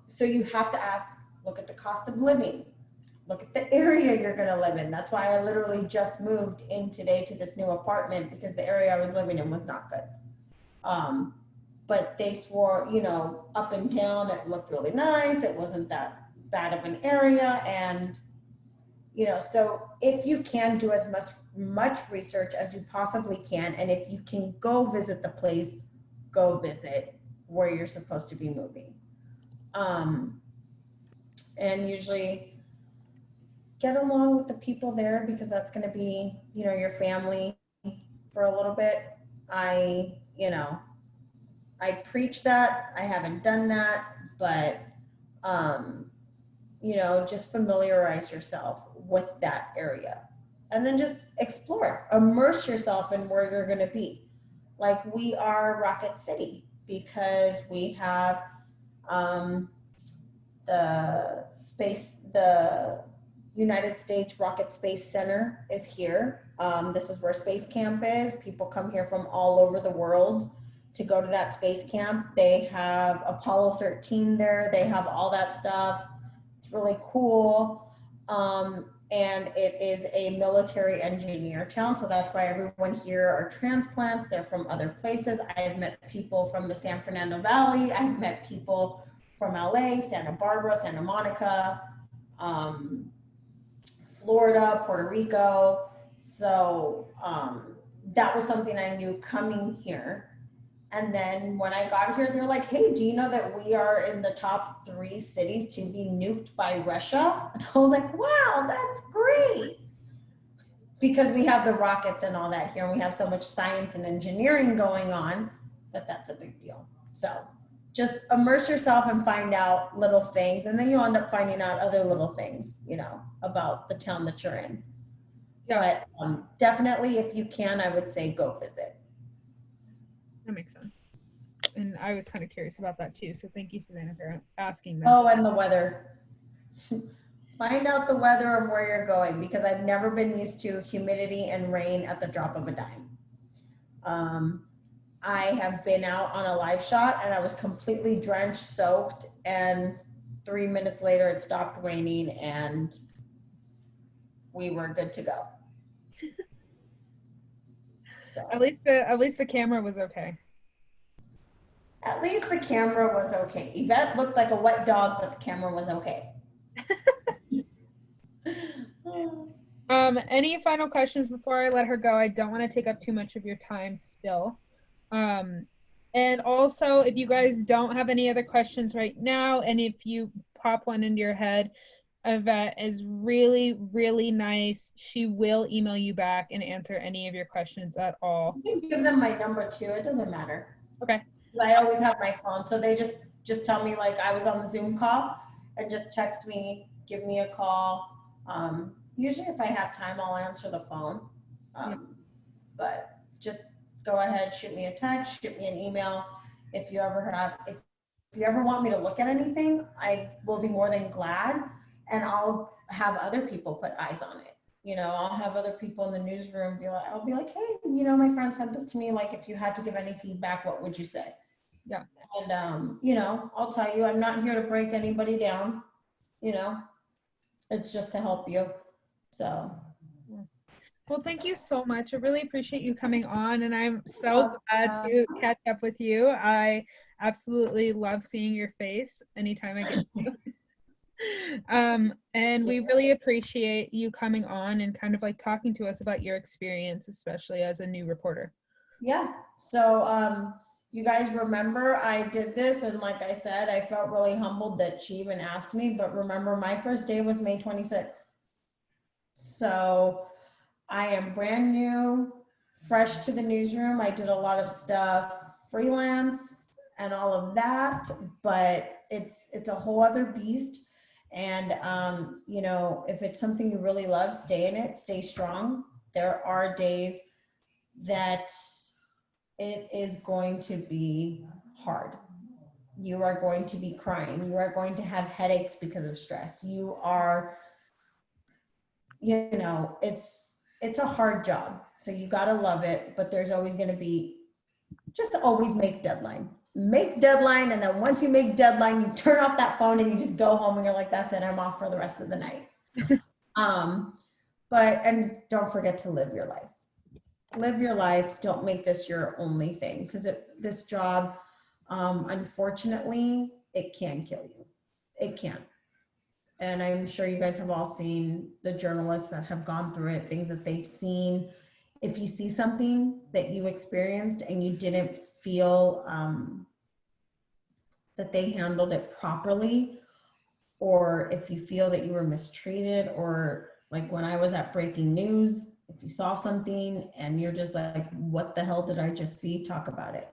So you have to ask, look at the cost of living. Look at the area you're going to live in. That's why I literally just moved in today to this new apartment, because the area I was living in was not good. But they swore, up and down, it looked really nice. It wasn't that bad of an area. And, so if you can do as much research as you possibly can, and if you can go visit the place, go visit where you're supposed to be moving. And usually get along with the people there, because that's going to be, your family for a little bit. I preach that. I haven't done that, but, just familiarize yourself with that area and then just explore, immerse yourself in where you're going to be. Like we are Rocket City because we have, the United States Rocket Space Center is here. This is where Space Camp is. People come here from all over the world to go to that space camp. They have Apollo 13 there. They have all that stuff. It's really cool. And it is a military engineer town. So that's why everyone here are transplants. They're from other places. I've met people from the San Fernando Valley. I've met people from LA, Santa Barbara, Santa Monica, Florida, Puerto Rico. So that was something I knew coming here. And then when I got here, they're like, hey, do you know that we are in the top 3 cities to be nuked by Russia? And I was like, wow, that's great. Because we have the rockets and all that here, and we have so much science and engineering going on that's a big deal. So just immerse yourself and find out little things, and then you'll end up finding out other little things, you know, about the town that you're in. Yeah. But definitely, if you can, I would say go visit. That makes sense. And I was kind of curious about that too. So thank you, Savannah, for asking that. Oh, and the weather. Find out the weather of where you're going, because I've never been used to humidity and rain at the drop of a dime. I have been out on a live shot and I was completely drenched, soaked, and 3 minutes later it stopped raining and we were good to go. So at least the camera was okay. At least the camera was okay. Yvette looked like a wet dog, but the camera was okay. Any final questions before I let her go? I don't want to take up too much of your time still. And also, if you guys don't have any other questions right now, and if you pop one into your head, Yvette is really, really nice. She will email you back and answer any of your questions at all. You can give them my number too. It doesn't matter. Okay. I always have my phone, so they just tell me, like, I was on the Zoom call, and just text me, give me a call. Usually if I have time, I'll answer the phone. But just go ahead, shoot me a text, shoot me an email. If you ever want me to look at anything, I will be more than glad, and I'll have other people put eyes on it. You know, I'll have other people in the newsroom I'll be like, hey, you know, my friend sent this to me. Like, if you had to give any feedback, what would you say? Yeah. And, you know, I'll tell you, I'm not here to break anybody down, you know, it's just to help you. So. Well, thank you so much. I really appreciate you coming on, and I'm so glad to catch up with you. I absolutely love seeing your face anytime I get to. And we really appreciate you coming on and kind of like talking to us about your experience, especially as a new reporter. Yeah. So, you guys remember I did this, and like I said, I felt really humbled that she even asked me, but remember, my first day was May 26th. So I am brand new, fresh to the newsroom. I did a lot of stuff freelance and all of that, but it's a whole other beast. And, you know, if it's something you really love, stay in it, stay strong. There are days that it is going to be hard. You are going to be crying. You are going to have headaches because of stress. You are, you know, it's a hard job. So you got to love it, but there's always going to be, just always make deadline. Make deadline, and then once you make deadline, you turn off that phone and you just go home and you're like, that's it, I'm off for the rest of the night. And don't forget to live your life. Live your life. Don't make this your only thing, because this job, unfortunately, it can kill you. It can. And I'm sure you guys have all seen the journalists that have gone through it, things that they've seen. If you see something that you experienced and you didn't feel that they handled it properly, or if you feel that you were mistreated, or like when I was at breaking news, if you saw something and you're just like, what the hell did I just see? Talk about it,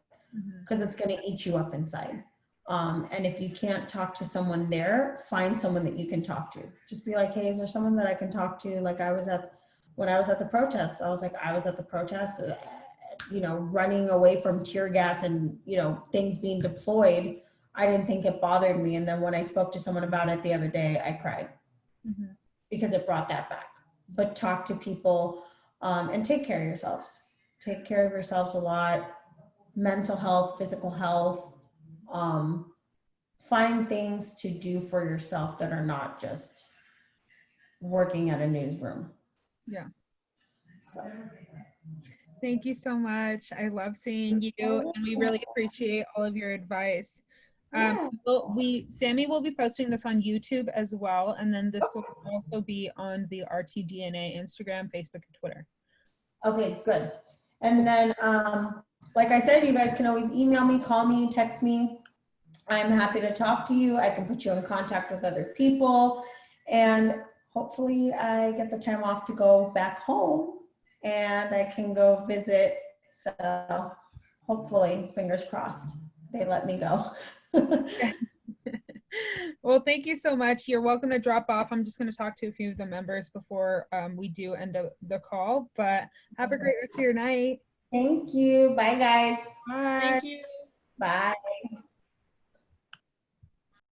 because it's going to eat you up inside. And if you can't talk to someone there, find someone that you can talk to. Just be like, hey, is there someone that I can talk to? Like when I was at the protest, I was at the protest, you know, running away from tear gas and, you know, things being deployed. I didn't think it bothered me. And then when I spoke to someone about it the other day, I cried because it brought that back. But talk to people and take care of yourselves. Take care of yourselves a lot. Mental health, physical health. Find things to do for yourself that are not just working at a newsroom. Yeah. So. Thank you so much. I love seeing you, and we really appreciate all of your advice. Sammy will be posting this on YouTube as well, and then this will also be on the RTDNA Instagram, Facebook, and Twitter. Okay, good. And then, like I said, you guys can always email me, call me, text me. I'm happy to talk to you. I can put you in contact with other people, and hopefully I get the time off to go back home and I can go visit. So hopefully, fingers crossed, they let me go. Well, thank you so much. You're welcome to drop off. I'm just going to talk to a few of the members before we do end the call, but have a great rest of your night. Thank you. Bye, guys. Bye. Thank you. Bye.